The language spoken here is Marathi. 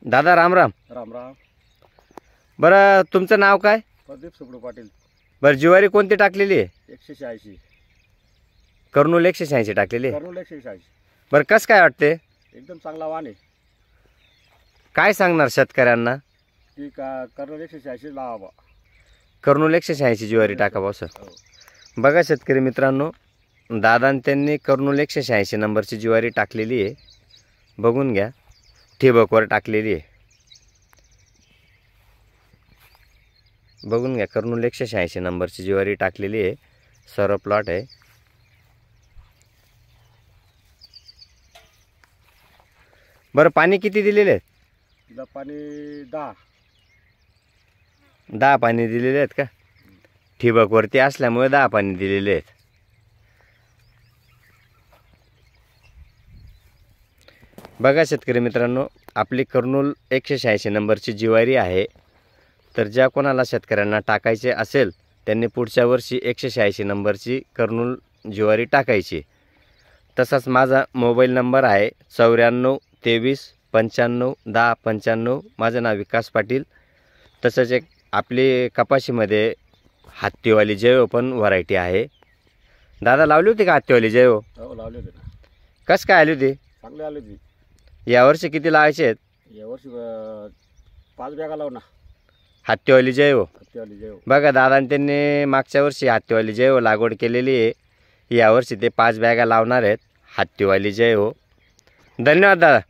दादा राम राम. राम राम. बरं तुमचं नाव काय? प्रदीप सुबडू पाटील. बरं ज्वारी कोणती टाकलेली आहे? 186. कर्नूल 186 टाकलेली आहे. कर्नूल 186. बरं कसं काय वाटते? एकदम चांगला वाण आहे. काय सांगणार शेतकऱ्यांना? की कर्नूल 186 लावा. कर्नूल 186 ज्वारी टाकावं असं. बघा शेतकरी मित्रांनो, दादान त्यांनी कर्नूल 186 नंबरची ज्वारी टाकलेली आहे. बघून घ्या, ठिबकवर टाकलेली आहे. बघून घ्या, कर्नूल 186 नंबरची ज्वारी टाकलेली आहे. सर्व प्लॉट आहे. बरं पाणी किती दिलेले आहेत? तिला पाणी 10 पाणी दिलेले आहेत का? ठिबकवरती असल्यामुळे 10 पाणी दिलेले आहेत. बघा शेतकरी मित्रांनो, आपली कर्नूल 186 नंबरची ज्वारी आहे. तर ज्या कोणाला शेतकऱ्यांना टाकायचे असेल त्यांनी पुढच्या वर्षी 186 नंबरची कर्नूल ज्वारी टाकायची. तसाच माझा मोबाईल नंबर आहे 94 23 95 10 95. माझं नाव विकास पाटील. तसंच एक आपली कपाशीमध्ये हत्तीवाली जैव पण व्हरायटी आहे. दादा लावली होती का हत्तीवाली जैव? हो लावली होती ना. कसं काय आली होती? चांगली आली होती. यावर्षी किती लावायचे आहेत? यावर्षी 5 बॅगा लावू ना हत्तीवाली जैव. हत्तीवाली जैव. बघा दादाने त्यांनी मागच्या वर्षी हत्तीवाली जैव लागवड केलेली आहे. यावर्षी ते 5 बॅगा लावणार आहेत हत्तीवाली जैव. धन्यवाद दादा.